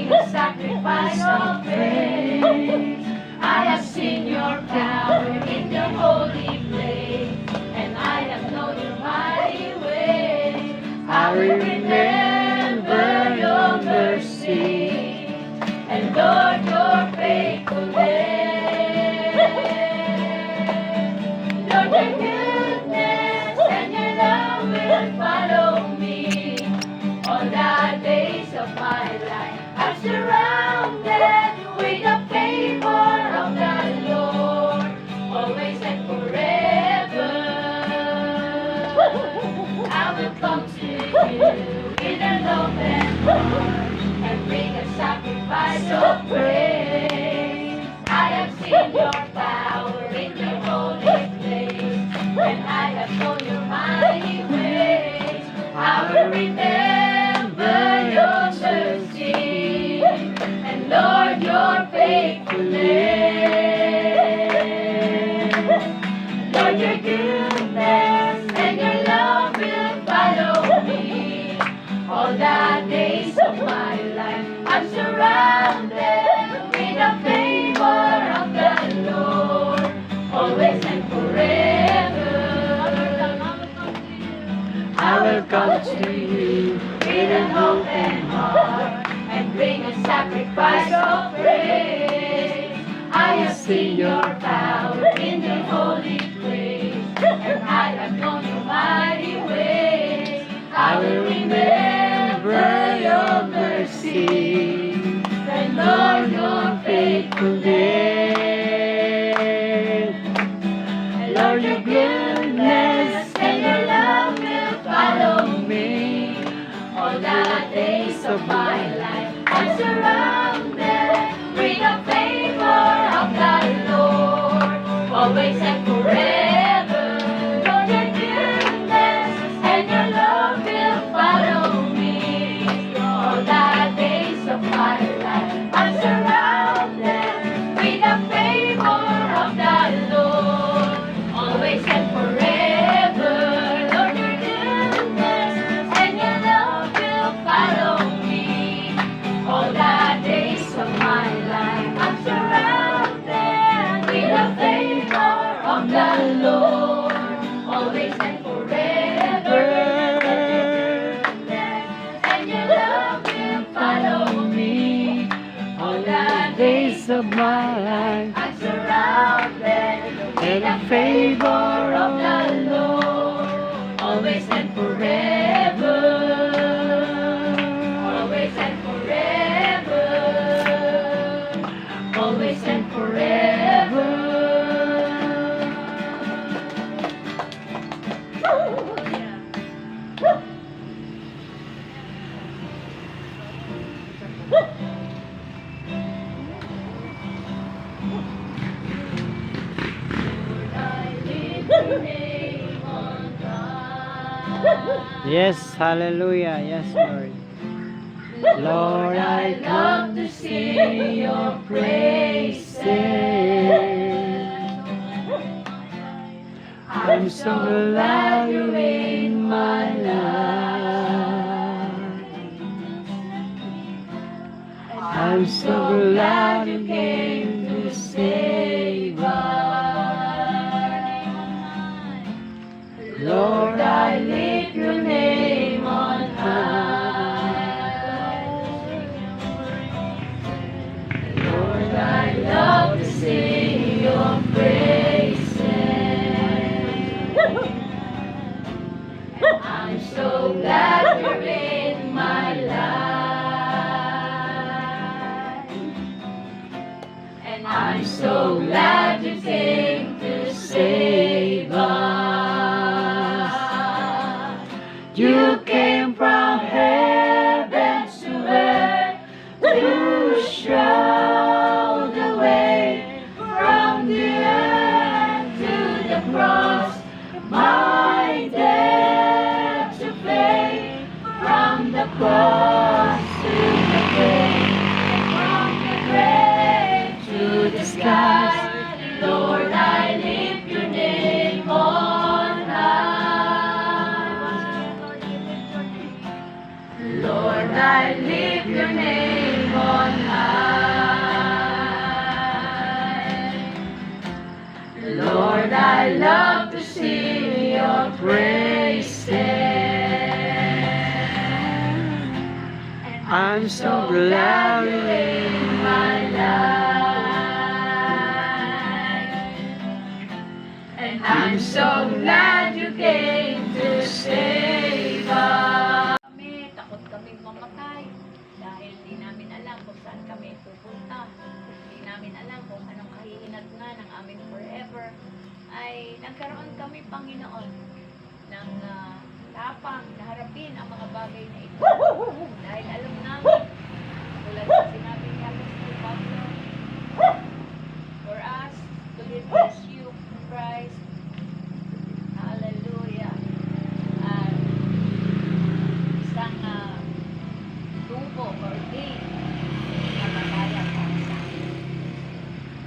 bring a sacrifice of praise. I have seen your power in your holy place, and I have known your mighty ways. I will remember your mercy, and Lord, your faithfulness. Lord, your goodness and your love will follow me all the days of my life. I'm surrounded with the favor of the Lord, always and forever. I will come to you with an open heart and bring a sacrifice of praise. I have seen your power in your holy place, and I have known your mighty ways. I will remember your mercy, and Lord, your faithfulness. Lord, your goodness and your love will follow me all the days of my life. I'm surrounded with the favor of the Lord, always and forever. I will come to you with an open heart and bring a sacrifice of praise. I have seen your power in your holy place, and I have known your mighty ways. I will remember your mercy, and Lord, your faithfulness. And Lord, your goodness and your love will follow me all the days of my life. I'm surrounded with the favor of the Lord, always and forever. Lord, your goodness and your love will follow me all the days of my life. I'm surrounded with the favor of the Lord, always and forever. Lord, your goodness and your love will follow me all the days of my life. I'm surrounded with the favor of the Lord, always and forever. And your love will follow me all the days of my life. I'm surrounded with the favor of the Lord, always and forever. Always and forever. Always and forever. Yes, hallelujah. Yes, Lord. Lord, I love to sing your praises. I'm so glad you're in my life. I'm so glad you came to save us. Lord, I lift your name on high. Lord, I love to sing your praises. I'm so glad you're in my life. And I'm so glad you came to save us. You came from heaven to earth to show the way from the earth to the cross. My death to pay, from the cross to the grave, from the grave to the sky. Lord, I lift your name on high. Lord, I lift your name on And I'm so glad you're in my life. And I'm so glad you came to save us. Kami, takot kaming mamatay dahil di namin alam kung saan kami pupunta. Di namin alam kung anong kahihinatnan ng aming forever. Ay nagkaroon kami, Panginoon, ng tapang na harapin ang mga bagay na ito. Dahil alam namin, tulad ng sinabi ni Apostol Pablo, for us to live as you, Christ, hallelujah, at isang tubo or day na mataya para sa amin.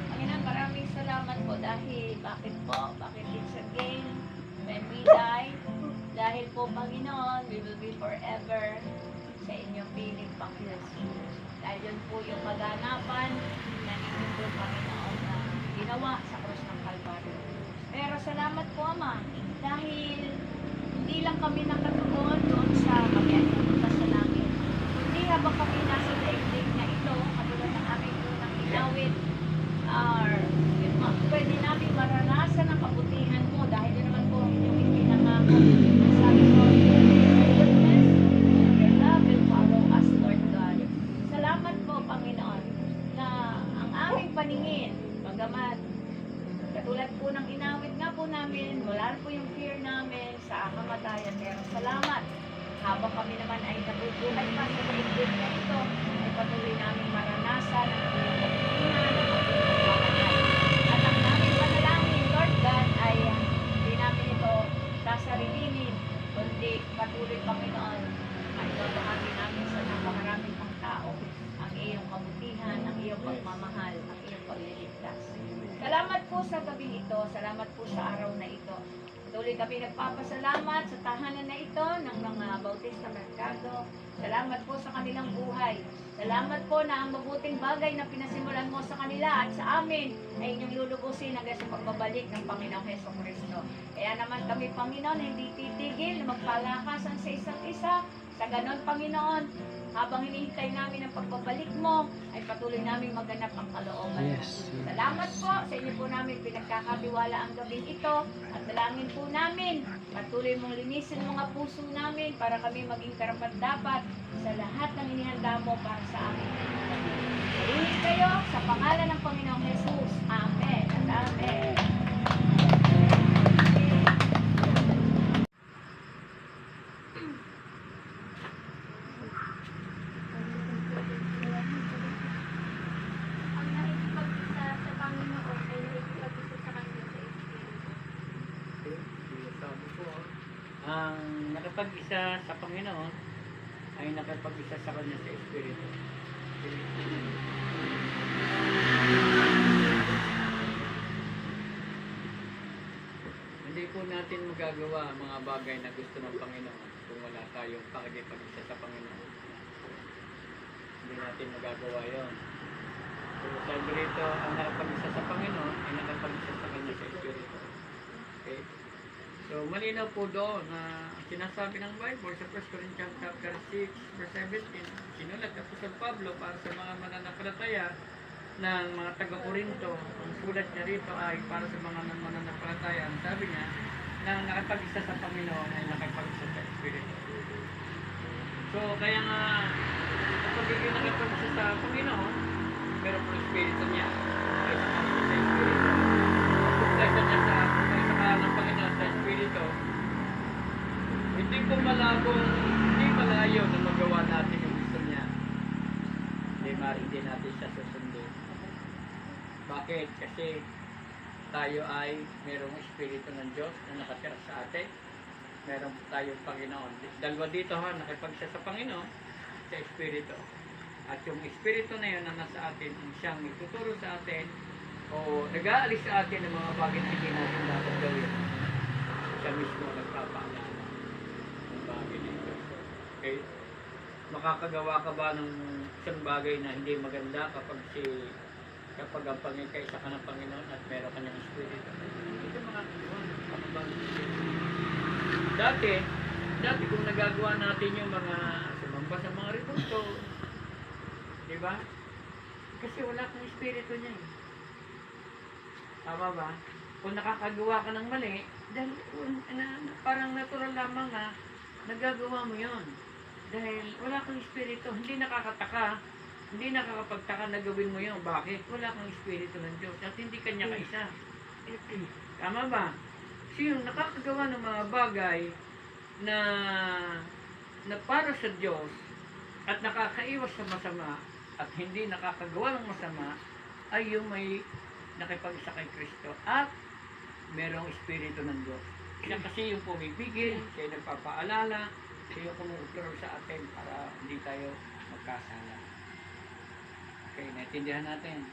Panginoon, maraming salamat po dahil bakit it's a gain when we die, dahil po, Panginoon, we will be forever sa inyong piling, Panginoon. Dahil yun po yung kaganapan na inyong po, Panginoon, na ginawa sa krus ng Kalbaryo. Pero salamat po, Ama, dahil hindi lang kami nakatuon doon sa magandang sa langit. Kundi habang kami nasa daigdig na ito, katulad ng aming unang inawit, pwede namin maranasan ang kabutihan mo dahil yun naman po yung ipinangako. Sabi ko, your goodness, your love will follow us, Lord God. Salamat po, Panginoon, na ang aming paningin, bagamat katulad po ng inawit nga po namin, wala po yung fear namin sa kamatayan. Pero salamat, habang kami naman ay nabubuhay pa sa daigdig na ito, ay patuloy namin maranasan ang iyong kabutihan, ang iyong pagmamahal. At ang naming panalangin, Lord God, ay hindi namin ito sasarilinin, kundi patuloy, Panginoon, ay babahagi namin sa napakaraming pang tao ang iyong kabutihan, ang iyong pagmamahal, ang iyong pagliligtas. Salamat po sa gabi ito, salamat po sa araw na ito. Tuloy kami nagpapasalamat sa tahanan na ito ng mga Bautista Mercado. Salamat po sa kanilang buhay. Salamat po na ang mabuting bagay na pinasimulan mo sa kanila at sa amin ay inyong lulubusin hanggang sa pagbabalik ng Panginoong Hesukristo. Kaya naman kami, Panginoon, hindi titigil na magpalakasan sa isa't isa. Sa ganon, Panginoon, habang hinihintay namin ang pagbabalik mo, ay patuloy namin maganap ang kalooban. Yes. Salamat po sa inyo po namin pinagkakatiwala ang gabing ito at dalangin po namin. Patuloy mong linisin mga puso namin para kami maging karapat-dapat sa lahat ng inihanda mo para sa amin. Purihin kayo sa pangalan ng Panginoong Jesus. Amen at amen. Ang nakikipag-isa sa Panginoon ay nakikipag-isa sa Kanya sa Espiritu. Sabi ko, ang nakapag-isa sa Panginoon ay nakapag-isa sa Kanya sa Espiritu. Hindi po natin magagawa ang mga bagay na gusto ng Panginoon kung wala tayong pakikipag-isa sa Panginoon. Hindi natin magagawa yon. So, sabi rito, ang nakapag-isa sa Panginoon ay nakapag-isa sa Kanya sa Espiritu. Okay? So, malinaw po doon na sinasabi ng Bible sa 1 Corinthians chapter 6, verse 17, sinulat ng Apostol Pablo para sa mga mananampalataya ng mga taga-Corinto. Ang sulat niya rito ay para sa mga mananampalataya. Ang sabi niya, na nakapag-isa sa Panginoon ay nakapag-isa sa Espiritu. So, kaya nga, kapag hindi nakapag-isa sa Panginoon, pero po Espiritu niya, ay nakapag-isa sa Espiritu. Kapag niya sa ng Panginoon sa Espiritu, hindi po malabong, hindi malayo na magawa natin yung gusto niya. Hindi natin siya susundin. Bakit? Kasi tayo ay merong Espiritu ng Diyos na nakatira sa atin. Meron tayong Panginoon. Dalawa dito ha, nakipag siya sa Panginoon, sa Espiritu. At yung Espiritu na yun na nasa atin, siyang ituturo sa atin o nag-aalis sa atin ng mga bagay na hindi natin dapat gawin. Siya mismo nagpapaalala ng bagay na ito. Okay? Makakagawa ka ba ng isang bagay na hindi maganda kapag ang pangikaisa ka ng Panginoon at meron ka ng Espiritu? Ito makakagawa ng Dati kung nagagawa natin yung mga sumamba sa mga rebulto, di ba? Kasi wala kang espiritu niya eh. Tama ba? Kung nakakagawa ka ng mali, dahil parang natural lamang na nagagawa mo yon. Dahil wala kang espiritu, hindi nakakataka, hindi nakakapagtaka na gawin mo yon. Bakit? Wala kang espiritu ng Diyos at hindi kanya kaisa. Tama ba? So yung nakakagawa ng mga bagay na para sa Diyos at nakakaiwas sa masama at hindi nakakagawa ng masama ay yung may nakipag-isa kay Kristo at merong espiritu ng Diyos. Siya kasi yung pumipigil, siya yung nagpapaalala, siya yung kumukontrol sa atin para hindi tayo magkasala. Okay, naintindihan natin.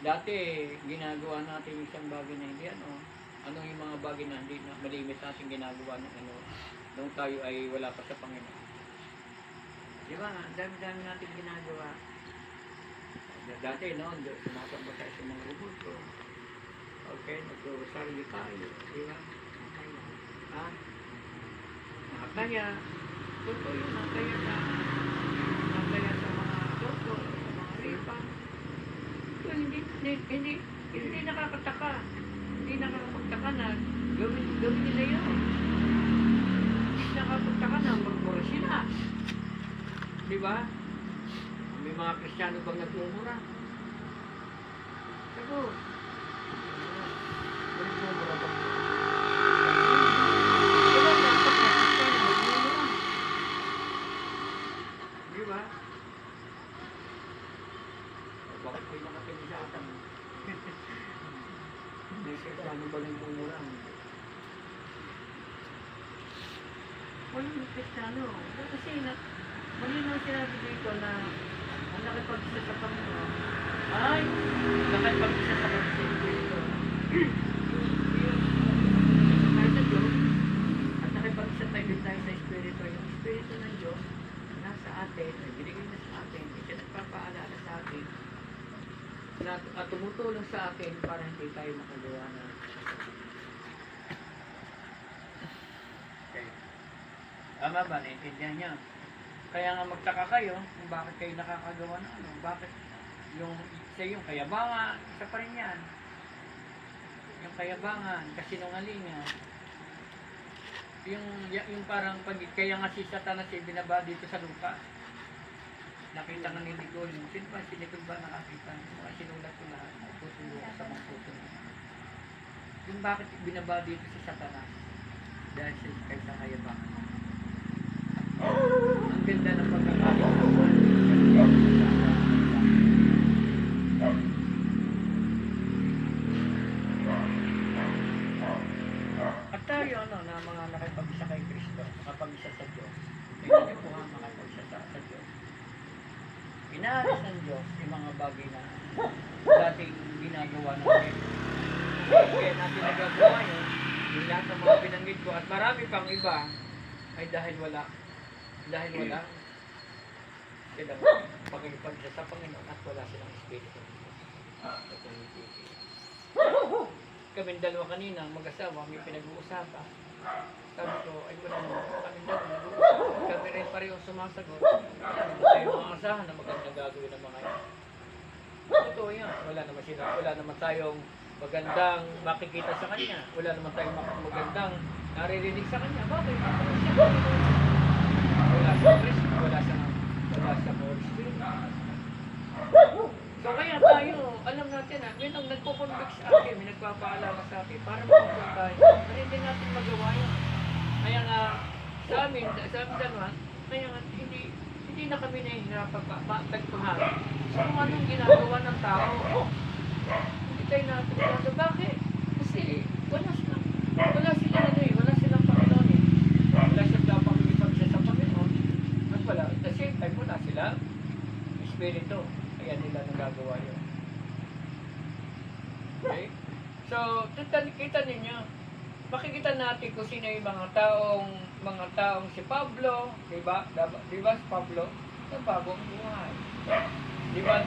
Dati, ginagawa natin yung isang bagay na hindi ano yung mga bagay na hindi na malimit natin ginagawa ng nung tayo ay wala pa sa Panginoon. Di ba? Dami-dami natin ginagawa. Dati, sumasamba tayo sa mga rubuto. Okay, nag-rosaryo tayo. Di ba? Ha? Nakakaya. Totoo yun, nakakaya sa mga toto, sa mga ripa. So, hindi nakakataka. Hindi nakakapagtaka na gawin nila yun. Hindi nakakapagtaka na magmura sila. Di ba? May mga Kristiyano bang nagmumura? Sabi, nagmumura ba? Wala dapat na Kristiyano magmumura. Di ba? Bakit kayo nakatingin sa atin? May Kristiyano ba nagmumura? Walang Kristiyano. Kasi malinaw sinabi dito na ang nakipag-isa sa Panginoon ay nakipag-isa sa Espiritu. Tayo sa Diyos at nakipag-isa tayo sa Espiritu. Yung Espiritu ng Diyos nasa atin, ay binigay na sa atin, siya nagpapaalala sa atin at tumutulong sa atin para hindi tayo makagawa na. Okay. Tama ba? Naintindihan niya? Kaya nga magtaka kayo kung bakit kayo nakakagawa ng bakit yung kayabangan, isa pa rin yan. Yung kayabangan, kasinungalingan. Yung parang kaya nga si Satanas ay binaba dito sa lupa. Nakita nga ni Nicole, sino ba si Nicole ba nakakita? Mga sinulat ko lahat, putulo sa mga putulo. Yung bakit binaba dito si Satanas? Dahil kay sa kayabangan. Ang ganda ng pagkakataon. At tayo na mga nakipag-isa kay Kristo, nakapag-isa sa Diyos. Tingnan niyo po ang makapag-isa sa Diyos. Inaalis ng Diyos yung mga bagay na dating ginagawa natin. Kaya natin nagagawa yun, yung lahat ng mga binanggit ko at marami pang iba ay dahil wala silang pagkakipagsa sa Panginoon at wala silang Espiritu. Kaming dalawa kanina, mag-asawa, may pinag-uusapan. Sabi ko, ay wala naman kaming dalawa nag-uusap. Kami rin parehong sumasagot. Wala tayo mga asahan na magandang gagawin ng mga yan. Totoo yan. Wala naman tayong magandang makikita sa kanya. Wala naman tayong magandang naririnig sa kanya. Bakit? Wala sa Kristo, wala sa Holy Spirit. So kaya tayo, alam natin may nang nagpo-convict sa atin, may nagpapaalala sa atin para makakuha tayo. Pero hindi natin magawa yun. Kaya nga, sa amin dalawa, kaya nga hindi na kami nahihirapan tagpahan. So kung anong ginagawa ng tao, hindi tayo natin. Bakit? Kasi wala silang Panginoon eh. Wala silang napakipagsa sa Panginoon. At wala, at the same time, wala silang Espiritu. Kaya nila nagagawa yun. Okay? So, kita ninyo, makikita natin kung sino yung mga taong si Pablo, diba? Diba si Pablo? Sa bagong buhay. Diba?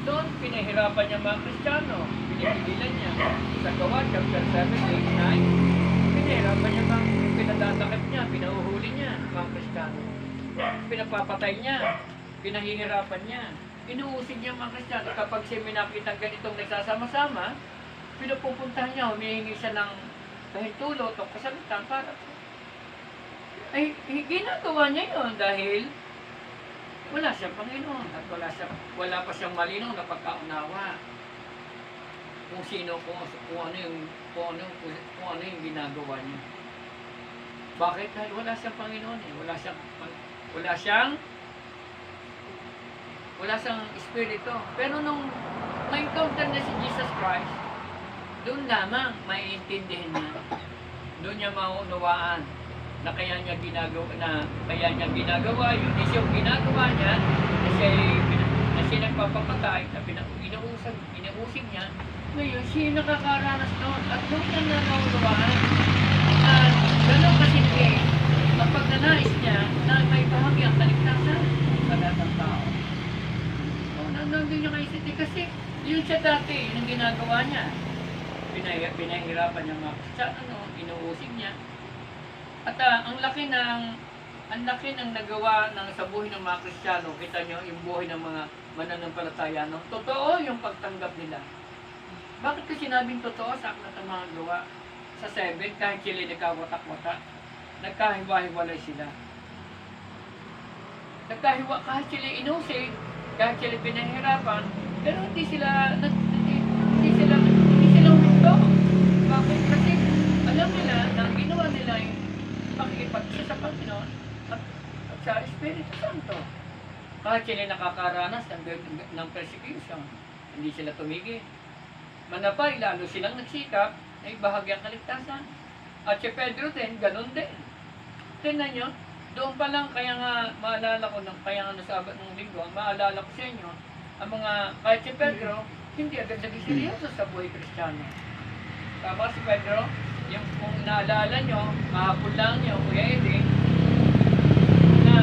Doon, pinahirapan niya mga Kristiyano. Pinipigilan niya. Sa Gawa, chapter 7, 8, 9. Pinahirapan niya mga, pinadatakip niya, pinauhuli niya mga Kristiyano. Pinapapatay niya. Pinahihirapan niya. Inuusig niya mga Kristiyano. Kapag siya may nakitang ganitong nagsasama-sama, pinupupuntahan niya, humihingi siya ng pahintulot o kasagutan para ay ginagawa niya yun dahil wala siyang Panginoon at wala pa siyang malinaw na pagkaunawa kung sino, kung ano yung ginagawa niya. Bakit? Dahil wala siyang Panginoon eh. Wala siyang espiritu. Pero nung ma-encounter na si Jesus Christ, doon lamang maiintindihan niya. Doon niya maunawaan na kaya niya ginagawa yun. Is yung ginagawa niya na siya nagpapapatay, na inausig niya. Ngayon, siya nakakaranas doon. At doon niya naunawaan. At gano'n kasimple, kapag nanais niya na may bahagi ang kaligtasan sa lahat ng tao. So, nandun niya kaisiti kasi yun siya dati, yun ang ginagawa niya. Pinahirapan niya mga Kristiyano, inuusig niya. At ang laki ng nagawa ng sa buhay ng mga Kristiyano. Kita niyo yung buhay ng mga mananampalataya, no? Totoo yung pagtanggap nila. Bakit ko sinabing totoo sa aklat ng mga gawa? Sa 7, kahit sila nagkawatak-watak, nagkahiwa-hiwalay sila. Kahit sila inusig, kahit sila pinahirapan, pero hindi sila huminto. Bakit? Kasi alam nila na ang ginawa nila ay pakikipagsa sa Panginoon at sa Espiritu Santo. Kahit sila nakakaranas ng persecution, hindi sila tumigil. Manapay, lalo silang nagsikap na ibahagyang kaligtasan. At si Pedro din, ganun din. Tingnan nyo, doon pa lang, kaya nga maalala ko, kaya nga nasabat ng linggo, maalala ko sa inyo, ang mga, kahit si Pedro, hindi agad naging seryoso sa buhay Kristiyano. Tama si Pedro, yung kung naalala nyo, kahapon lang nyo, Kuya Eddie, na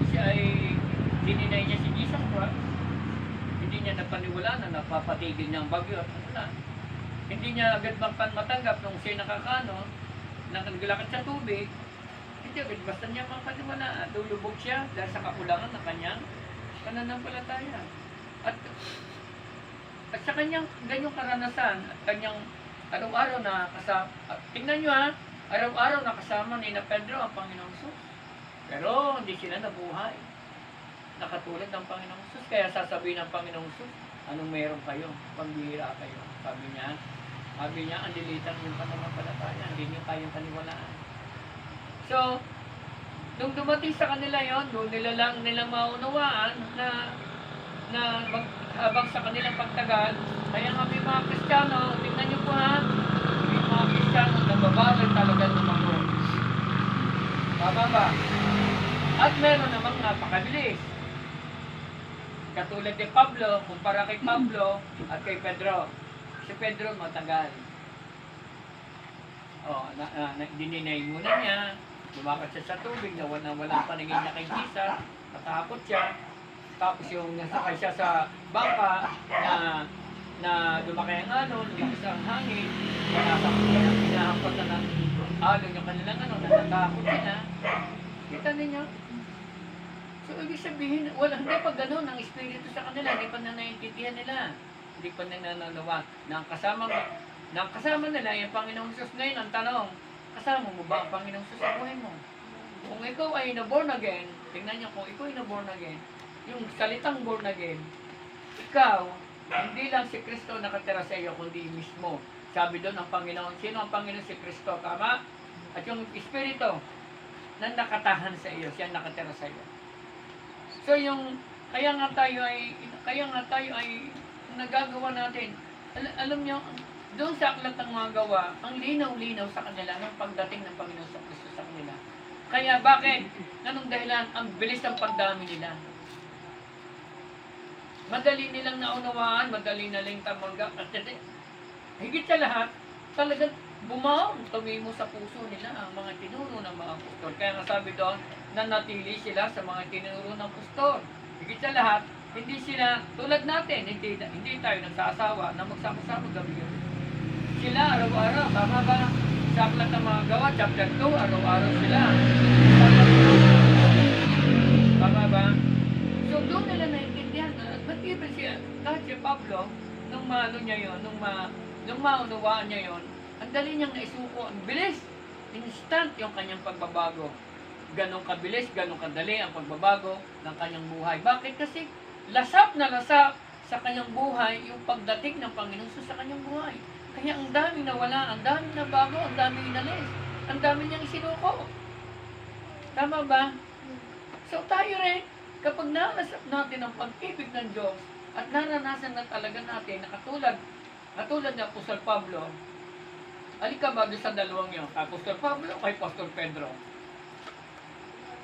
siya ay dininay niya si Jesus Christ. Hindi niya napaniwala na napapatigil niya ang bagyo at ano. Hindi niya agad matanggap nung siya nakakano, naglakad sa tubig, hindi agad basta niya mapaniwala. Lulubog siya dahil sa kakulangan ng kanyang pananampalataya. At sa kanyang ganyong karanasan, at kanyang araw-araw na kasama, tingnan nyo ha, araw-araw na kasama ni na Pedro ang Panginoong Jesus. Pero hindi sila nabuhay. Nakatulad ng Panginoong Jesus. Kaya sasabihin ng Panginoong Jesus, anong meron kayo? Pambihira kayo. Sabi niya, ang lilitan yung pananampalataya, hindi niyo kayang paniwalaan. So, nung dumating sa kanila yon, doon nila maunawaan na habang sa kanilang pagtagal, kaya nga may mga Kristiyano, tingnan niyo po ha, may mga Kristiyano na babagal talaga lumangon. Tama ba? At meron namang napakabilis. Katulad ni Pablo, kumpara kay Pablo at kay Pedro. Si Pedro matagal. Dininay muna niya, lumakad siya sa tubig, wala paningin niya kay Jesus, natakot siya. Tapos yung nasakay siya sa bangka na lumaki ang alon, linis ang hangin, hinahampas na ng alon yung kanilang natatakot sila. Kita ninyo? So, ibig sabihin, hindi pa ganun ang espiritu sa kanila, hindi pa na naiintindihan nila. Hindi pa nananawa. Kasama nila yung Panginoong Jesus. Ngayon, ang tanong, kasama mo ba ang Panginoong Jesus sa buhay mo? Kung ikaw ay na-born again, tingnan niyo kung ikaw ay na-born again, yung salitang born again, ikaw, hindi lang si Kristo nakatira sa iyo, kundi mismo. Sabi doon ang Panginoon, sino ang Panginoon? Si Kristo, tama? At yung Espiritu na nakatahan sa iyo, siya nakatira sa iyo. So kaya nga tayo ay nagagawa natin. Alam niyo, doon sa aklat ng mga gawa, ang linaw-linaw sa kanila ng pagdating ng Panginoon sa Kristo sa kanila. Kaya bakit? Anong dahilan? Ang bilis ng pagdami nila. Madali nilang naunawaan, madali nilang tamanggap. At higit sa lahat, talagang tumimo sa puso nila ang mga tinuro ng mga apostol. Kaya nga sabi doon, nanatili sila sa mga tinuro ng apostol. Higit sa lahat, Hindi sila, tulad natin, hindi tayo nagsasawa na magsama-sama gabi-gabi. Sila araw-araw, tama ba? Sa aklat ng mga gawa, chapter 2, araw-araw sila. Tama ba? So doon nila naiintindihan na, but even siya, kahit si Pablo, nung maano niya yun, nung maunawaan niya yun, ang dali niyang naisuko, ang bilis, instant yung kanyang pagbabago. Ganon kabilis, ganon kadali ang pagbabago ng kanyang buhay. Bakit? Kasi lasap na lasap sa kanyang buhay yung pagdating ng Panginoon sa kanyang buhay. Kaya ang daming nawala, ang daming nabago, ang daming inalis, ang daming niyang isinuko. Tama ba? So tayo rin, kapag narasap natin ang pag-ibig ng Diyos at naranasan na talaga natin na katulad ni Apostol Pablo, alika ba doon sa dalawang yun? Apostol Pablo kay Apostol Pedro.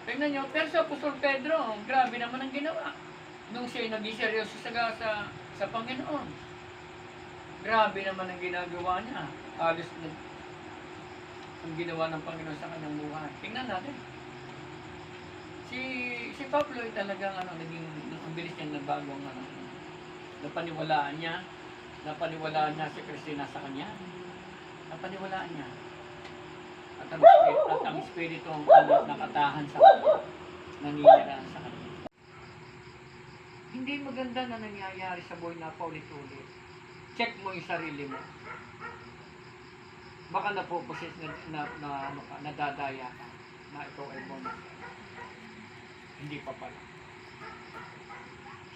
Tingnan nyo, pero sa Apostol Pedro, grabe naman ang ginawa. Nung siya'y naging seryoso sa Panginoon. Grabe naman ang ginagawa niya. Alos na ang ginawa ng Panginoon sa kanyang buhay. Tingnan natin. Si Pablo ay talagang naging ang bilis niyang nagbago ang napaniwalaan niya si Kristina sa kanya. Napaniwalaan niya. At ang Espiritu ang nakatahan sa kanya. Nangyayari sa kanya. Hindi maganda na nangyayari sa buhay na paulit-ulit. Check mo yung sarili mo. Baka napupusit na nadadaya ka na ikaw ay bonus. Hindi pa pala.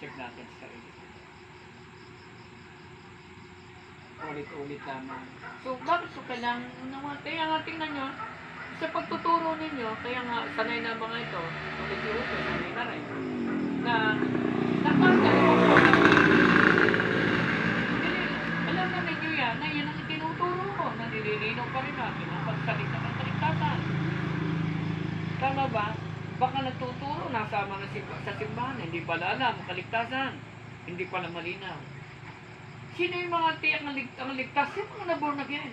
Check natin sa sarili. Ulit-ulit lamang. So, bakit so kailangan naman? Kaya nga tingnan nyo, sa pagtuturo ninyo, kaya nga sanay na mga ito, ulit-ulit, sanay na rin, na napagdalawa ko na alam na ninyo yan, na yan ang itinuturo ko, na nililinaw pa rin natin ang pagsalita ng kaligtasan. Tama ba? Baka nagtuturo, nasama na sa simbahan, hindi pala alam ang kaligtasan, hindi pala malinaw. Sino yung mga tiyak ang ligtas? Sino mga na-born again?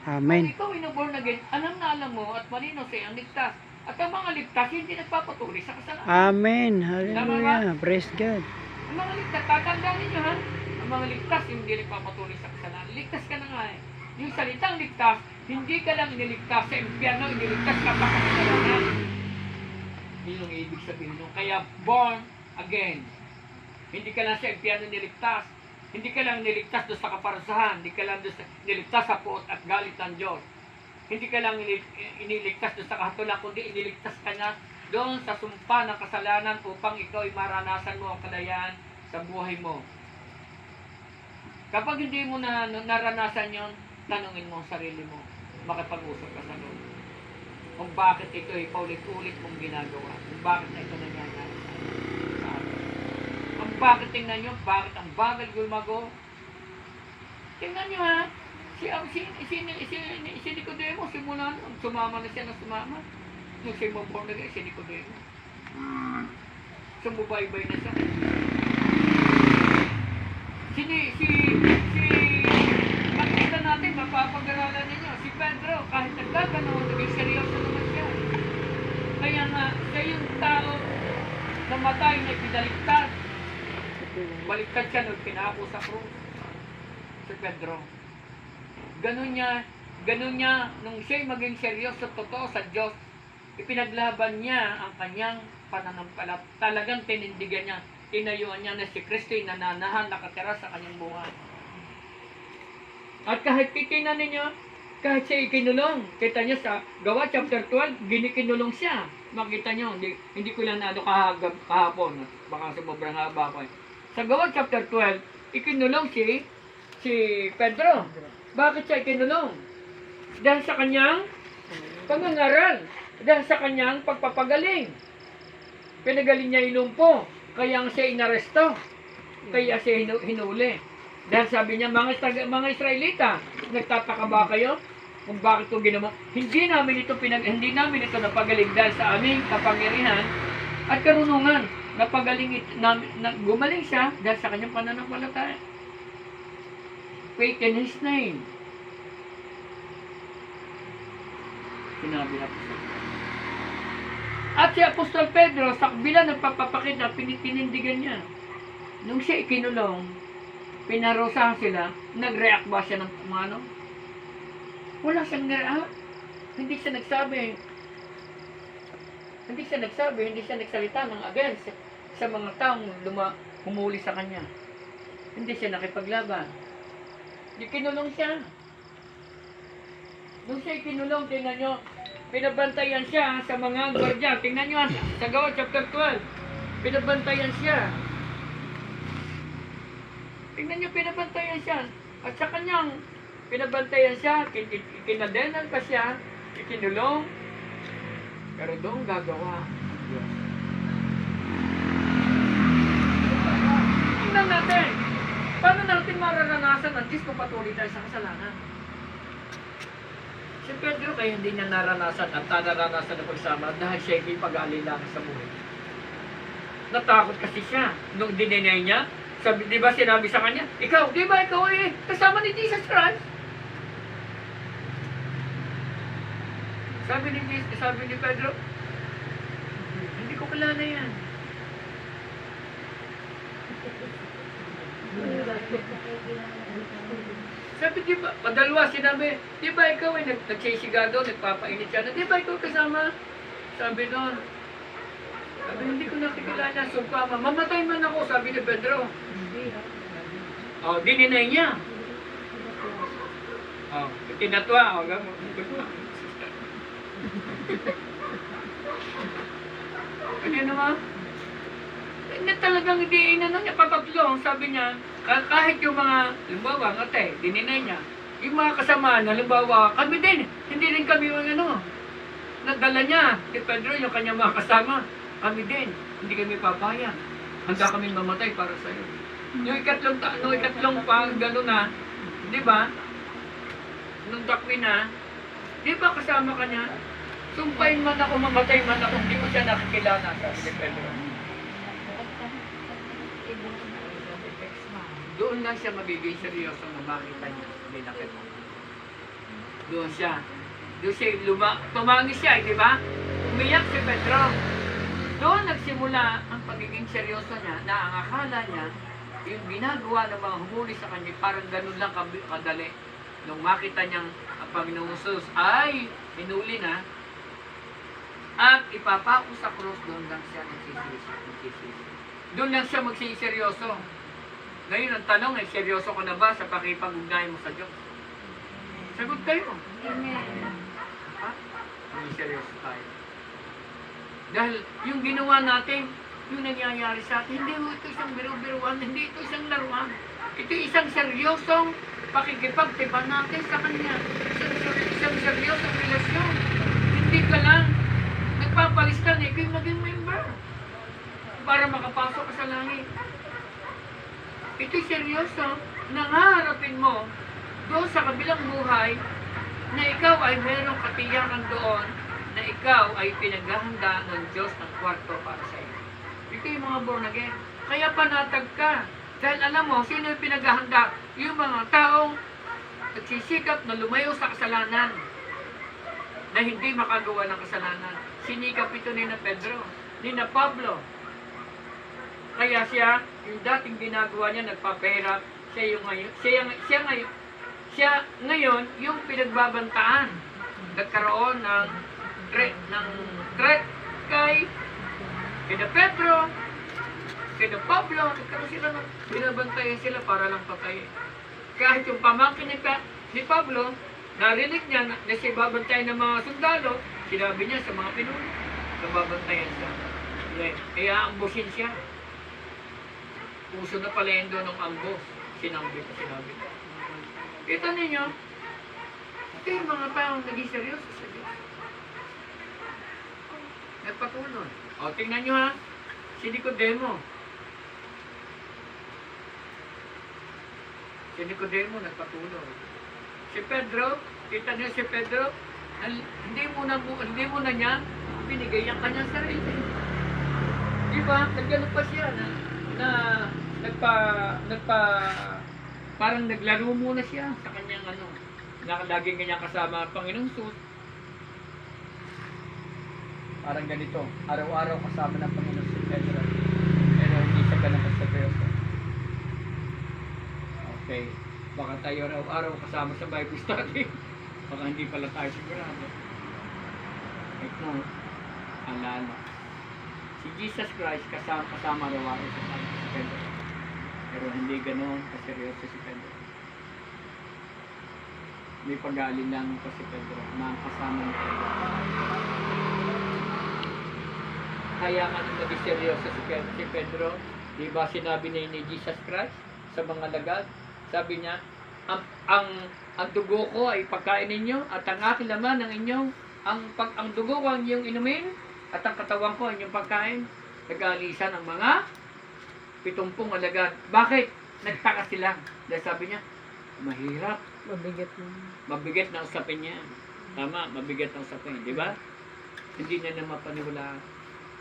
Amen. Kung ikaw ay na-born again, alam na alam mo at malinaw sa'yo ang ligtas. At ang mga ligtas, hindi nagpapatuloy sa kasalanan. Amen. Hallelujah. Praise God. Ang mga ligtas, tatandaan ninyo ha? Ang mga ligtas, hindi nagpapatuloy sa kasalanan. Ligtas ka na nga eh. Yung salitang ligtas, hindi ka lang iniligtas sa impyerno, iniligtas ka pa sa kasalanan. Yun yung ibig sabihin nung kaya born again. Hindi ka lang sa impyerno niligtas. Hindi ka lang niligtas doon sa kaparusahan. Hindi ka lang niligtas sa puot at galit ng Diyos. Hindi ka lang iniligtas doon sa kahatulan, kundi iniligtas ka na doon sa sumpa ng kasalanan upang ikaw ay maranasan mo ang kalayaan sa buhay mo. Kapag hindi mo na naranasan yon, tanungin mo ang sarili mo. Makipag-usap ka sa Lord. Kung bakit ito ay paulit-ulit mong ginagawa. Kung bakit na ito nangyayari sa atin. Ang bakit, tingnan nyo, bakit ang bagal gumago. Tingnan nyo ha, si Nicodemo, simula nung sumama na siya na sumama. Nung siya born again, si Nicodemo. Sumubaybay na siya. Makikita natin, mapapag-aralan ninyo, si Pedro, kahit nagkaganoon, naging seryoso naman siya. Kaya nga, siya yung tao namatay na pinaligtas. Baliktad siya nung pinako sa krus. Si Pedro. Ganun niya, nung siya'y maging seryoso, totoo sa Diyos, ipinaglaban niya ang kanyang pananampalat. Talagang tinindigan niya, tinayuan niya na si Kristo'y nananahan, nakatira sa kanyang buhay. At kahit titingnan ninyo, kahit siya ikinulong, kita niyo sa Gawa chapter 12, ginikinulong siya. Makita niyo, hindi ko lang kahapon, baka sobrang haba ko. Sa Gawa chapter 12, ikinulong si Pedro. Bakit siya ikinulong? Dahil sa kanyang pangangaral, dahil sa kanyang pagpapagaling. Pinagaling niya ilumpo, kaya siya inaresto, kaya siya hinuli. Dahil sabi niya, mga Israelita, nagtataka ba kayo kung bakit ito ginawa? Hindi namin ito napagaling dahil sa aming kapangyarihan at karunungan. Gumaling siya dahil sa kanyang pananampalataya. Faith in His name. Sinabi na po siya. At si Apostol Pedro, sa kabila nagpapakita, pininindigan niya. Nung siya ikinulong, pinarusahan sila, nag-react ba siya ng ano? Wala siyang nag-react. Hindi siya nagsabi. Hindi siya nagsalita ng against sa mga taong humuli sa kanya. Hindi siya nakipaglaban. Ikinulong siya. Nung siya ikinulong, tingnan nyo, pinabantayan siya sa mga gwardiya. Tingnan nyo, sa Gawa chapter 12, pinabantayan siya. Tingnan nyo, pinabantayan siya. At sa kanyang pinabantayan siya, ikinadenan pa siya, ikinulong, pero doon gagawa ang Diyos. Tingnan natin, paano natin mararanasan ang Diyos kung patuloy tayo sa kasalanan? Si Pedro kaya hindi niya naranasan at naranasan na pagsama dahil siya hindi pag-aalala sa buhay. Natakot kasi siya. Nung dininay niya, sabi, di ba sinabi sa kanya, ikaw, di ba ikaw kasama ni Jesus Christ? Sabi ni Pedro, hindi ko kilala yan. Sabi, di ba, padalwa sinabi, di ba ikaw nagsisigado, nagpapainit siya, di ba ikaw kasama? Sabi doon, sabi, hindi ko nakikilala, sumpa, mamatay man ako, sabi ni Pedro. Dininay niya. Tinatwa, Ano naman? Hindi talagang hindi inano niya patatlo. Sabi niya, kahit yung mga, halimbawa, dininay niya, yung mga kasama na, halimbawa, kami din, hindi rin kami yung nadala niya, si Pedro, yung kanyang mga kasama, kami din, hindi kami papayag. Handa kami mamatay para sa iyo. Yung ikatlong pang gano'n na, di ba? Nung dakwi na, di ba kasama ka niya? Sumpain man ako, mamatay man ako, hindi mo siya nakikilala, sabi ni Pedro. Doon lang siya magiging seryoso na makita niya, hindi nakita. Doon siya tumangis siya, di ba? Umiyak si Pedro. Doon nagsimula ang pagiging seryoso niya na ang akala niya, yung ginagawa ng mga humuli sa kanya, parang ganun lang kadali. Nung makita niyang ang Panginoong Jesus ay hinuli na, at ipapako sa krus, doon lang siya nagsisisi. Doon lang siya magsiseryoso. Ngayon, ang tanong ay, seryoso ka na ba sa pakipag-ugnay mo sa Diyos? Sagot kayo. Amen. Ha? Hindi seryoso tayo. Dahil yung ginawa natin, yung nangyayari sa atin, hindi ito isang biro-biruan, hindi ito isang laruan. Ito isang seryosong pakikipagtipan natin sa Kanya. Isang seryosong relasyon. Hindi ka lang nagpapalistan, ikaw yung naging member para makapasok ka sa langit. Ito'y seryoso, nangaharapin mo doon sa kabilang buhay na ikaw ay mayroong katiyakan doon na ikaw ay pinaghahanda ng Diyos ng kwarto para sa iyo. Ito yung mga born again. Kaya panatag ka. Dahil alam mo, sino yung pinaghahanda? Yung mga taong nagsisikap na lumayo sa kasalanan na hindi makagawa ng kasalanan. Sinikap ito ni na Pedro, ni na Pablo. Kaya siya, yung dating ginagawa niya, nagpapahirap, siya ngayon, yung pinagbabantaan. Nagkaroon ng threat kay na Pedro, kay na Pablo, nagkaroon sila ng binabantayan sila para lang patayin. Kahit yung pamangkin ni Pablo, narinig niya na siya babantayan ng mga sundalo, sinabi niya sa mga pinuno, nababantayan siya. Kaya ambusin siya. Puso na pala yun doon ng ambos. Sinabi ko. Kita ninyo, ito yung mga taong naging seryoso sa Diyos. Nagpatuloy. O, tingnan nyo ha, si Nicodemo. Nagpatuloy. Si Pedro, kita niyo si Pedro, hindi muna niya binigay ang kanyang sarili. Diba? Nagganap pa siya parang naglaro muna siya sa kanyang laging kanyang kasama ang Panginoong Sus. Parang ganito, araw-araw kasama ng Panginoon si Pedro. Pero hindi siya ganun kaseryoso. Okay. Baka tayo araw-araw kasama sa Bible study. Baka hindi pala tayo sigurado. Ito, alala. Si Jesus Christ kasama araw-araw sa si Pedro. Pero hindi ganun kaseryoso si Pedro. May pag-aalinlangan pa si Pedro na kasama ni Pedro. Kaya nga nung naging seryoso si Pedro, di ba sinabi ni Jesus Christ sa mga lagad, sabi niya, ang dugo ko ay pagkain ninyo at ang aking laman ng inyong ang dugo ko ang inyong inumin at ang katawan ko ang inyong pagkain. Nag-aalisan ang mga 70 alagad. Bakit? Nagtaka sila. Dahil sabi niya, mahirap. Mabigat na usapin niya. Tama, mabigat na usapin. Di ba? Hindi niya na mapaniwalaan.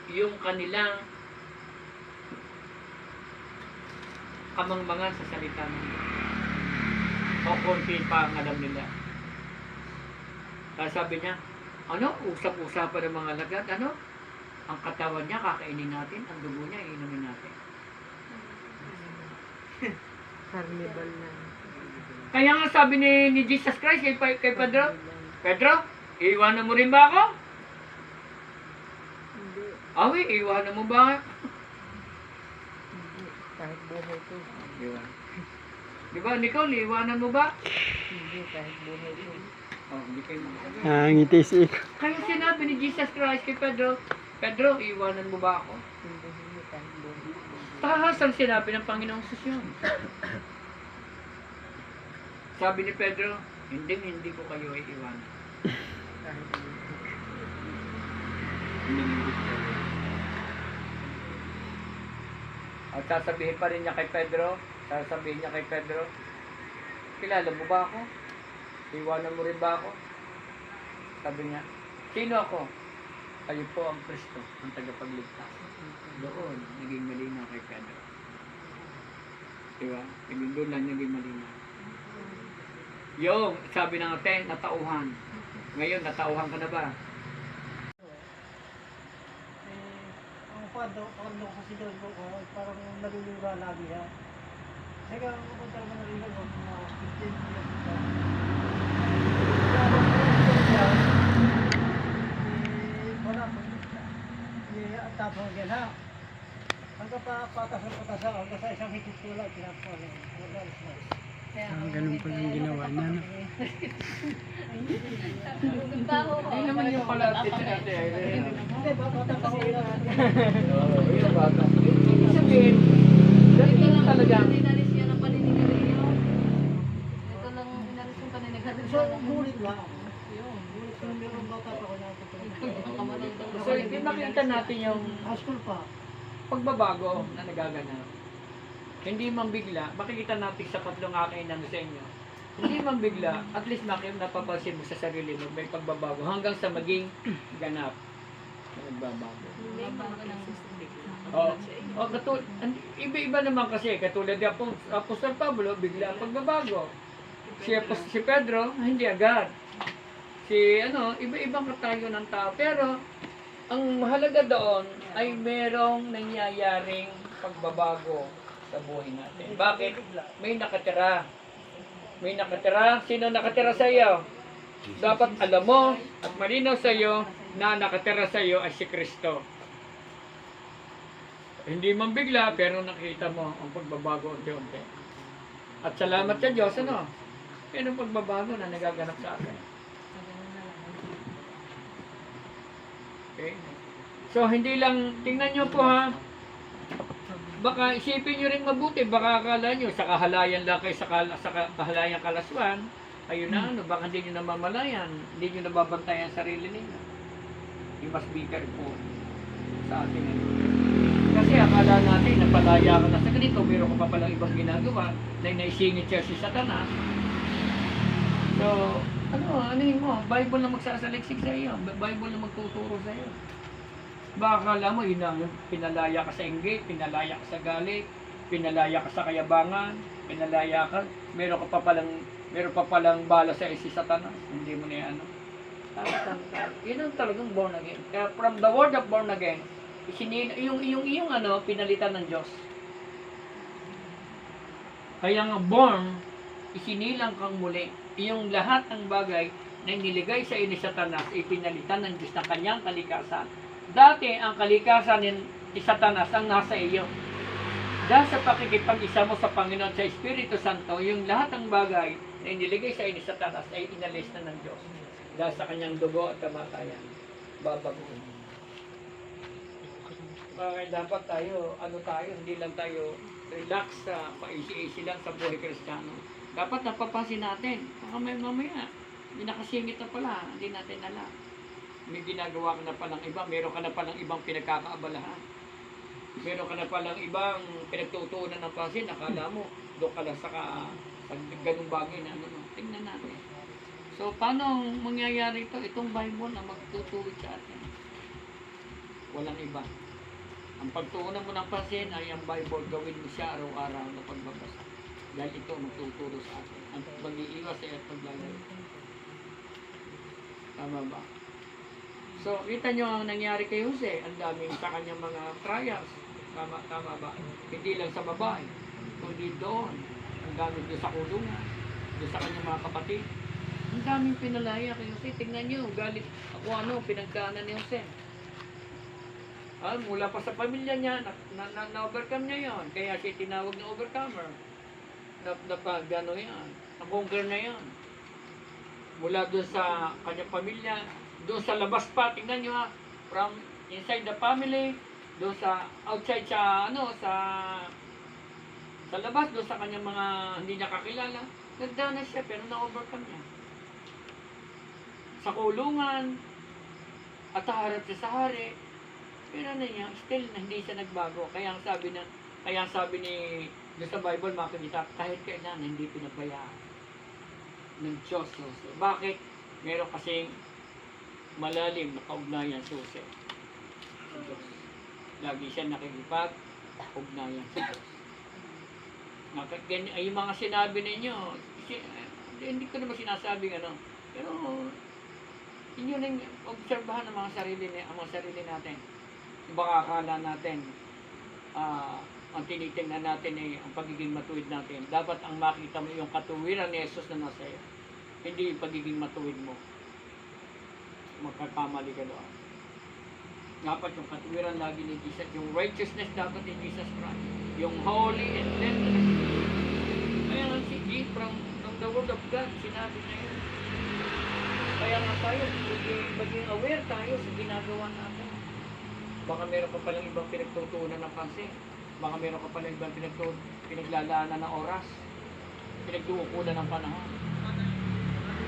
Yung kanilang kamangmangan sa salita ng Diyos. O konti pa ang alam nila. Kaya sabi niya, usap-usapan ng mga lagad, ang katawan niya kakainin natin, ang dugo niya iinumin natin. Carnival na. Kaya nga sabi ni Jesus Christ kay Pedro, Pedro, iiwanan mo rin ba ako? Hindi. Awi, iiwanan mo ba? Hindi. Kahit buhay ko. Di ba, Nicole, iiwanan mo ba? Hindi. Kahit buhay ko. Oh, hindi kayo magsasabi. Ngiti si Iko. Kaya sinabi ni Jesus Christ kay Pedro, Pedro, iiwanan mo ba ako? Hindi. Hindi. Kahit buhay ko. Tahas ang sinabi ng Panginoong Sus yun. Sabi ni Pedro, hindi ko kayo iiwanan. Kahit buhay ko. Hindi ko kayo. At sasabihin pa rin niya kay Pedro, kilala mo ba ako? Iwanan mo rin ba ako? Sabi niya, sino ako? Kayo po ang Kristo, ang tagapagligtas. Doon, naging malinaw kay Pedro. Diba? Doon lang naging malinaw. Yung, sabi ng ate, natauhan. Ngayon, natauhan ka na ba? Ang pando kasi doon ko, parang nalulura lagi ha. Kaya ako kung talaga nalulura ko, mga 15 years ago. Wala po. Tapos yan ha. Hanggang patas hanggang sa isang higit ko lang, pinapo na. Ganun pala ang ginawa niya. No? Hindi naman yung pala ate Irene. Hindi, bata pa ko lang. Yung bata. Ibig sabihin, ganito lang talaga. Inalis yan ang paninigarilyo. Ito lang inalis yung paninigarilyo. So, bulit lang. Bulit lang, meron bata pa ko na ako. So, hindi makita natin yung High school pa. pagbabago na nagaganap. Hindi man bigla, makikita natin sa tatlong akinang sa inyo. Hindi man bigla, at least napapansin mo sa sarili mo, may pagbabago hanggang sa maging ganap na nagbabago. Iba-iba naman kasi, katulad ni Apostol Pablo, bigla ang pagbabago. Si Pedro, hindi agad. Iba-ibang katayo ng tao. Pero, ang mahalaga doon ay merong nangyayaring pagbabago sa buhay natin. Bakit? May nakatira. May nakatira. Sino nakatira sa iyo? Dapat alam mo at malinaw sa iyo na nakatira sa iyo ay si Kristo. Hindi man bigla, pero nakita mo ang pagbabago unti-unti. At salamat sa Diyos, Yan ang pagbabago na nagaganap sa atin. Okay? So, hindi lang, tingnan nyo po ha, baka isipin nyo rin mabuti, baka akala nyo, sa kahalayan lang kayo, sa kahalayang kalaswan, ayun na, baka hindi nyo namamalayan, hindi nyo nababantayan sarili ninyo. You must be careful sa atin. Kasi akala natin, napalaya ka na sa ganito, meron ka pa palang ibang ginagawa, na naisingit siya si Satanas. So, anuhin mo, Bible na magsasaliksik sa iyo, Bible na magtuturo sa iyo. Baka akala mo, yun lang, pinalaya ka sa inggit, pinalaya ka sa galit, pinalaya ka sa kayabangan, pinalaya ka, meron pa palang bala sa si Satanas, hindi mo na yan, Tatanda. Yun ang talagang born again. Kaya from the word of born again, yung ano, pinalitan ng Diyos. Kaya nga born, isinilang kang muli. Yung lahat ng bagay na iniligay sa iyo ni Satanas, ipinalitan ng Diyos ng kanyang kalikasan. Dati, ang kalikasan ni Satanas ang nasa iyo. Dahil sa pakikipag-isa mo sa Panginoon sa Espiritu Santo, yung lahat ng bagay na iniligay sa iyo ni Satanas ay inalis na ng Diyos. Dahil sa kanyang dugo at kamatayan, babaguhin. Kaya dapat tayo, hindi lang tayo relax sa paisi-isi lang sa buhay Kristiyano. Dapat napapansin natin, baka mamaya, may nakasingit na pala, hindi natin alam. May ginagawa ka na palang iba, meron ka na palang ibang pinagkakaabalahan. Meron ka na palang ibang pinagtutuunan ng pansin, akala mo, doon ka lang sa ganung bagay na ano. Tingnan natin. So, paano mangyayari ito? Itong Bible na magtutuwid sa atin. Walang iba. Ang pagtuunan mo ng pansin ay ang Bible, gawin mo siya araw-araw na pagbabasa. Dahil ito magtuturo sa atin. Ang mag-iiwas ay at paglalayo. Tama ba? So, kita nyo ang nangyari kay Jose. Ang daming sa kanyang mga trials. Tama ba? Hindi lang sa babae. Kundi doon. Ang daming doon sa kulungan. Doon sa kanyang mga kapatid. Ang daming pinalaya kay Jose. Tingnan nyo, galit ako pinagdaanan ni Jose. Mula pa sa pamilya niya, na-overcome niya yon. Kaya siya tinawag na overcomer. Gano yan. Na-conquer na yan. Mula doon sa kanyang pamilya, doon sa labas pa, tingnan nyo from inside the family, doon sa outside sa labas, doon sa kanyang mga hindi niya kakilala, nagdana siya pero na-overcome niya. Sa kulungan, at harap siya sa hari, pero niya, still hindi siya nagbago. Kaya ang sabi ni doon sa Bible, makikita, kahit kailan hindi pinabayaan ng Diyos. Bakit? Meron kasing malalim na kaugnayan sa Jose. Lagi siya nakikipag-ugnayan sa Diyos. Ay, yung mga sinabi ninyo, hindi ko naman sinasabing ano, pero inyo nang obserbahan ang mga sarili natin. Baka akala natin, ang tinitingnan natin ay ang pagiging matuwid natin. Dapat ang makita mo yung katuwiran ni Jesus na nasa iyo. Hindi yung pagiging matuwid mo. Magkakamali ka doon. Dapat yung katuwiran lagi ni Jesus, yung righteousness dapat ni Jesus Christ. Yung holy and blameless. Kaya nga si from the word of God, sinabi na yun. Kaya nga tayo, maging aware tayo sa ginagawa natin. Baka meron ka palang ibang pinagtutunan ng pansin. Baka meron ka palang ibang pinaglalaanan ng oras. Pinagduukulan ng panahon.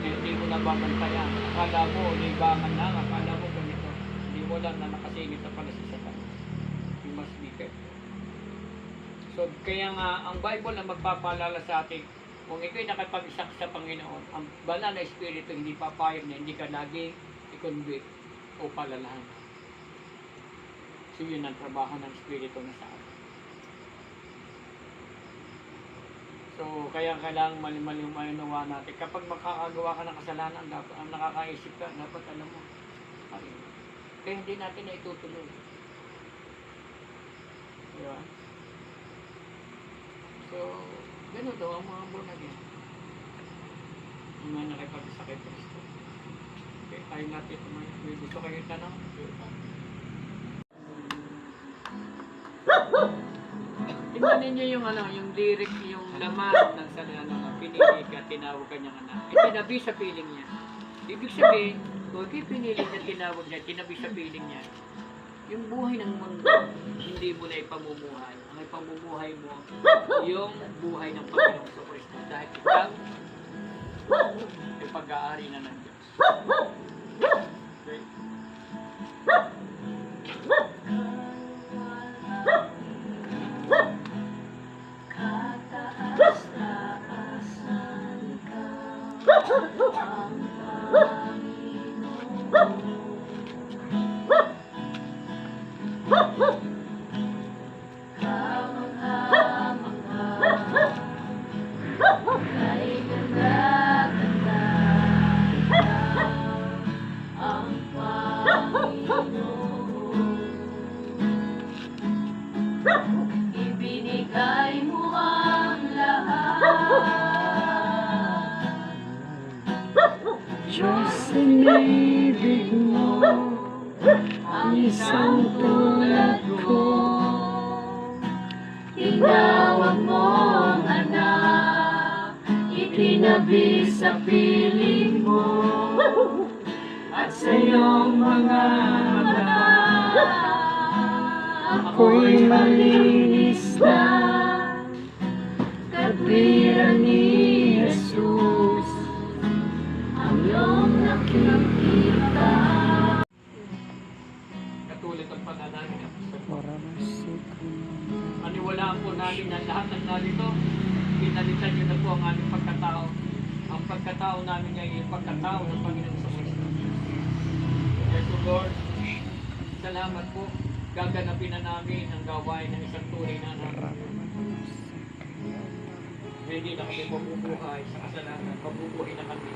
Hindi mo na babantayan. Akala mo, libangan lang. Akala mo ganito. Hindi mo lang na nakasingit na pala si Satan. You must be careful. So, kaya nga, ang Bible ang magpapaalala sa atin, kung ikaw'y nakapag-isa sa Panginoon, ang banal na Espiritu hindi papayag na hindi ka laging i-convict o palalahan. So, yun ang trabaho ng Espiritu na sa atin. So, kaya kailangan mali-mali yung manuwa natin. Kapag makakagawa ka ng kasalanan, dapat, ang nakakaisip ka, dapat alam mo. Ay, kaya hindi natin na itutuloy. Diba? So, gano'n daw ang mga born again. Yung mga nakipag-isa kay Kristo. Okay, tayo natin. May gusto kayo tanong? Tingnan ninyo yung yung lyric, yung laman ng salita, pinili ka, tinawag kanyang anak. Tinabi sa piling niya. Ibig sabihin, kung pinili niya, tinawag niya, tinabi sa piling niya. Yung buhay ng mundo, hindi mo na ipamumuhay. Ang ipamumuhay mo, yung buhay ng Panginoong Kristo. Dahil ikaw, yung pag-aari na ng Diyos. Okay? Kataas-taasan ka, ang Panginoon. Kamangha-mangha, kay ganda-ganda ka. Diyos, inibig mo ang isang tulad ko. Tinawag mo ang anak, itinabi sa piling mo, At sa iyong mga mata, Ako'y malinis na katwiran ni Jesus, ang iyong nakikita. katulad ng panalangin ng Apostol Paul. para masikreman. Maniwalaan po namin na lahat ng narito, pinalitan niyo na po ang aming pagkatao. Ang pagkatao namin ay yung pagkatao ng Panginoon sa Kristo. Yes, O Lord, salamat po. Gaganapin na namin ang gawain ng isang tunay na anak. Hindi na kami mabubuhay sa kasalanan. Mabubuhay na kami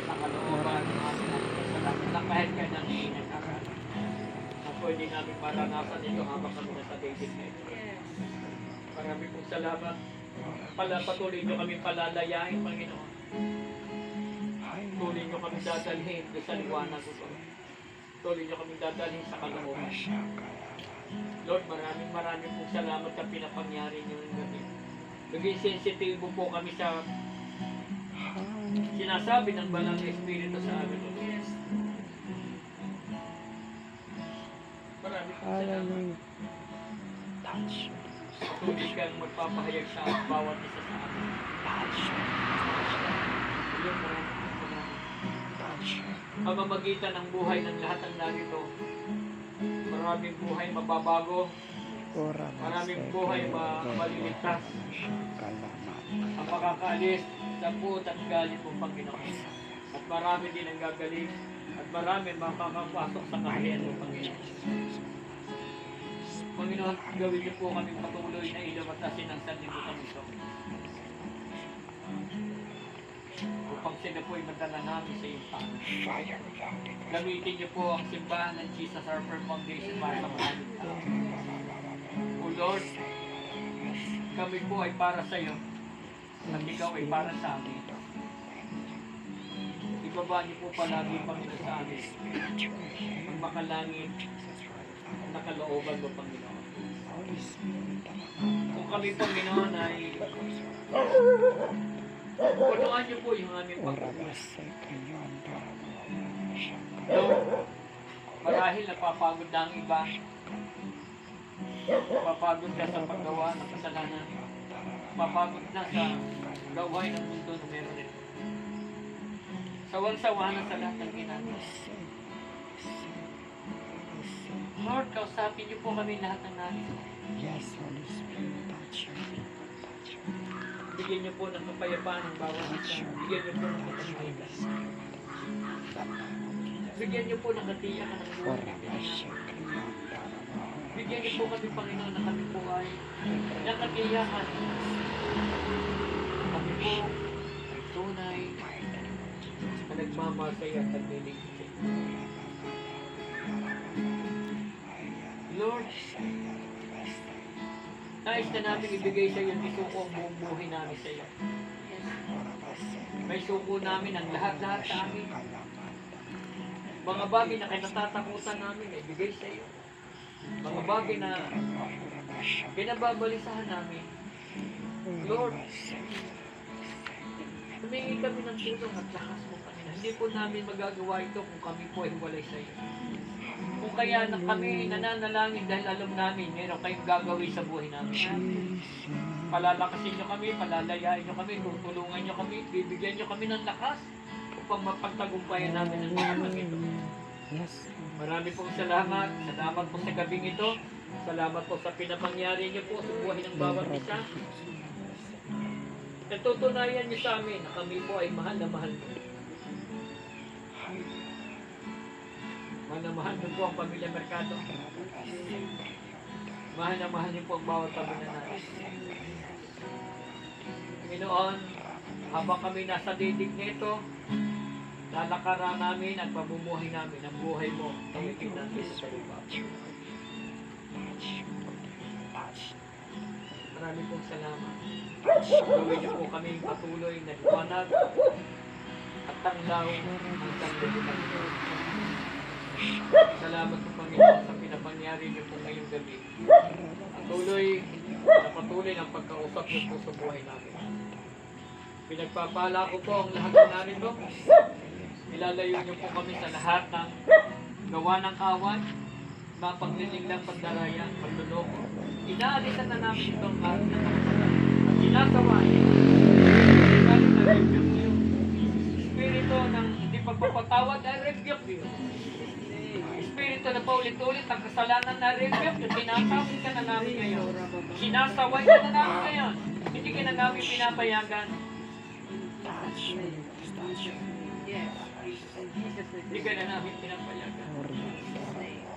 sa kalooban ng aming kasalanan na kahit kailan hindi nagkakaroon. Na pwede namin maranasan ito habang kami nasa dating na ito. Marami pong salamat. Patuloy nyo kami palalayain, Panginoon. Tuloy nyo kami dadalhin sa liwanag ko. Tuloy nyo kami dadalhin sa kalooban. Lord, maraming pong salamat sa pinapangyari nyo ng gabi. Naging sensitibo po kami sa sinasabi ng Banal na Espiritu sa amin. Maraming pong salamat. Hallelujah. Touch. Patuloy kang magpapahayag sa bawat isa sa amin. Lord, maraming pong salamat. Pamamagitan ng buhay ng lahat ng narito. Maraming buhay mababago. Ora Maraming buhay maliligtas. Ang makakaalis sa puot at galit mo, Panginoon. At marami din ang gagaling. At marami makakapasok sa kaharian mo, Panginoon. Panginoon, gawin niyo po kami patuloy na ilawatasin ang sanlibutan nito. Upang sila po ay madala namin sa iyong Panginoon. Gamitin niyo po ang simbahan ng Jesus Harper Foundation para sa maraming tao. O Lord, kami po ay para sa iyo at ikaw ay para sa amin. Ibaba niyo po palagi Panginoon sa amin ang makalangit at nakalooban mo, Panginoon. Kung kami, Panginoon, ay punuan niyo po yung aming pagkakas. Lord, marahil napapagod na ang iba. Mapagod ka sa paggawa ng kasalanan. Mapagod na sa gawain ng mundo na meron ito. Sawang-sawa na sa lahat ng ginagawa. Lord, kausapin niyo po kami lahat ng narito. Yes, Holy Spirit, touch you. Bigyan niyo po ng kapayapaan ng bawat isa. Bigyan niyo po ng katahimikan. Bigyan niyo po ng katiyakan ng buhay ng pinangalan. Bigyan niyo po kami, Panginoon, na kami po ay nakatiyakan. Kami po ay tunay na nagmamasaya at nagliligtas. Lord, nais na namin ibigay sa iyo, isuko ang buong buhay namin sa iyo. May suko namin ang lahat-lahat sa amin. Mga bagay na kinatatakutan namin, ibigay sa iyo. Mga bagay na pinababalisahan namin. Lord, humingi kami ng tulong at lakas mo, Panginoon. Hindi po namin magagawa ito kung kami po ay walay sa iyo. Kung kaya na kami nananalangin dahil alam namin meron kayong gagawin sa buhay namin. Palalakasin nyo kami, palalayain nyo kami, tutulungan nyo kami, bibigyan nyo kami ng lakas upang mapagtagumpayan namin ang lahat ng ito. Yes. Marami pong salamat. Salamat po sa gabing ito. Salamat po sa pinapangyari niyo po sa buhay ng bawat isa. Natutunayan niyo sa amin na kami po ay mahal na mahal niyo. Mahal na mahal niyo po ang Pamilya Mercado. Mahal na mahal niyo po ang bawat pamilya natin. Panginoon, habang kami nasa didig nito, lalakaran namin at pamumuhay namin ang buhay mo na itig natin sa lupa. Maraming pong salamat. Gawin niyo po kami patuloy na liwanag at tanglaw ang sanlibutan ito. Salamat po Panginoon sa pinapangyari niyo po ngayong gabi. Patuloy ng pagkausap niyo po sa buhay namin. Pinagpapala ko po ang lahat ng narito. Ilalayo niyo po kami sa lahat ng gawa ng kawan, mga pagliling ng pagdaraya, pagluloko. Inaalisan na namin itong araw na pagkasalan. At sinagawa niyo, lalo na rebuke niyo. Espiritu ng hindi pagpapatawad ay rebuke niyo. Espiritu na paulit-ulit ang kasalanan na rebuke niyo. Tinatawid ka na namin ngayon. Sinasaway ka na namin ngayon. Hindi ka na namin pinapayagan. Hindi ka na namin pinapayagan.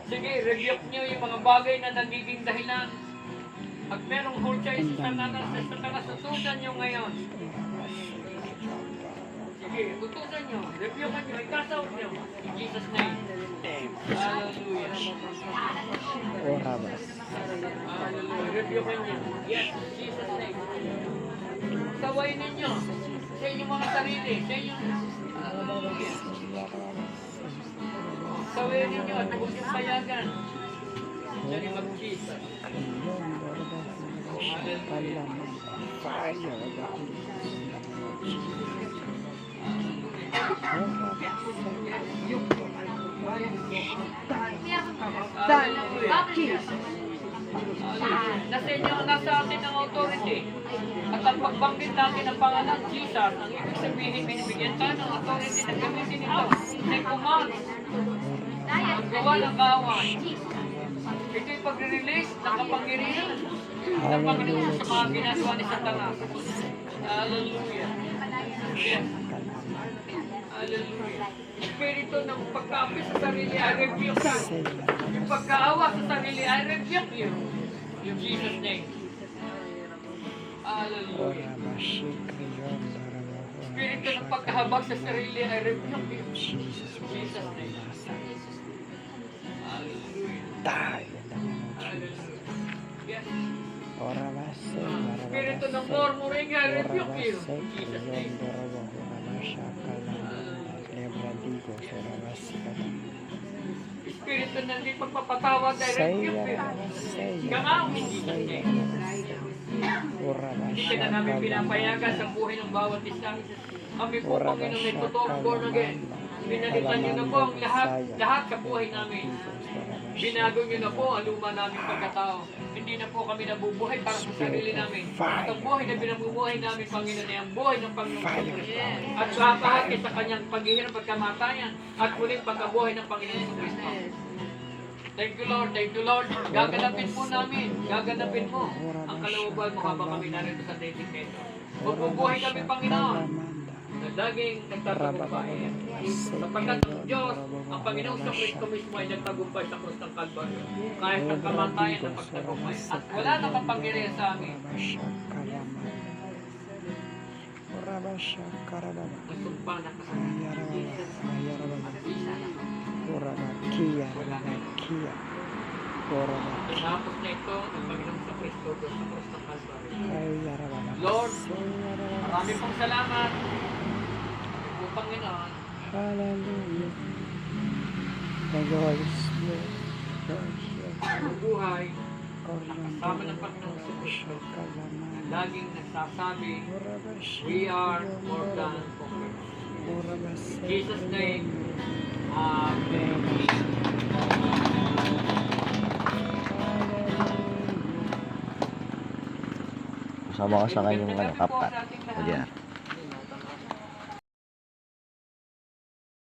Sige, rebuke niyo yung mga bagay na nagiging dahilan. At merong hulsa sa satanas, utusan niyo ngayon. Sige, utusan niyo, rebuke niyo, ikasawag niyo. In Jesus' name. Hallelujah. Hallelujah. Rebuke niyo. Yes, in Jesus' name. Sawayin ninyo sa inyong mga sarili, sa inyong sawayin ninyo at huwag niyong payagan. Sa name of Jesus. Nasa atin ang authority. At ang pagbanggit natin ng pangalan Jesus, ang ibig sabihin, binibigyan tayo ng authority na gamitin ito. Na command ang gawa ng kaaway. Ito'y pag-release ng kapangyarihan ng Panginoon sa mga ginagawa ni Satanas. Hallelujah. Yes. Hallelujah. Espiritu ng pagkaapi sa sarili, I rebuke you. Yung pagkaawa sa sarili, I rebuke you. In Jesus' name. Hallelujah. Espiritu ng pagkahabag sa sarili, I rebuke you. In Jesus' name. Hallelujah. Yes. Espiritu ng murmuring, I rebuke you. In Jesus' name. Espiritu na hindi pagpapatawad, I rebuke you. Kamaw, in Jesus' name. Hindi ka na namin pinapayagan sa buhay ng bawat isa. Kami po, Panginoon, may totoong born again. Pinalitan niyo na po ang lahat sa buhay namin. Binago niyo na po ang luma naming pagkatao. Hindi na po kami nabubuhay para sa sarili namin. At ang buhay na binabubuhay namin, Panginoon, ay ang buhay ng Panginoon Kristo. At kakahati sa kanyang paghihirap at kamatayan at muling pagkabuhay ng Panginoon Kristo. Thank you, Lord. Thank you, Lord. Gaganapin po namin. Gaganapin mo ang kalooban mo habang kami narito sa dating nito. Magbubuhay kami, Panginoon, na laging nagtatagumpay. Sapagkat ang Diyos, ang Panginoon sa Kristo mismo ay nagtagumpay sa krus ng Kalbaryo. Kahit ang kamatayan na pagtagumpay. At wala na kapangyarihan sa amin. Masumpa na kasama. Tapos na ito ng Panginoon sa Kristo sa krus ng Kalbaryo. Lord, marami pong salamat. Po, Panginoon. Hallelujah. Thank you, Holy Spirit. Buhay kasama ng Panginoon sa Kristo. Laging nagsasabi, we are more than conquerors. In Jesus' name, Amen. Kasama ka sa kanyang kapkat. O diyan.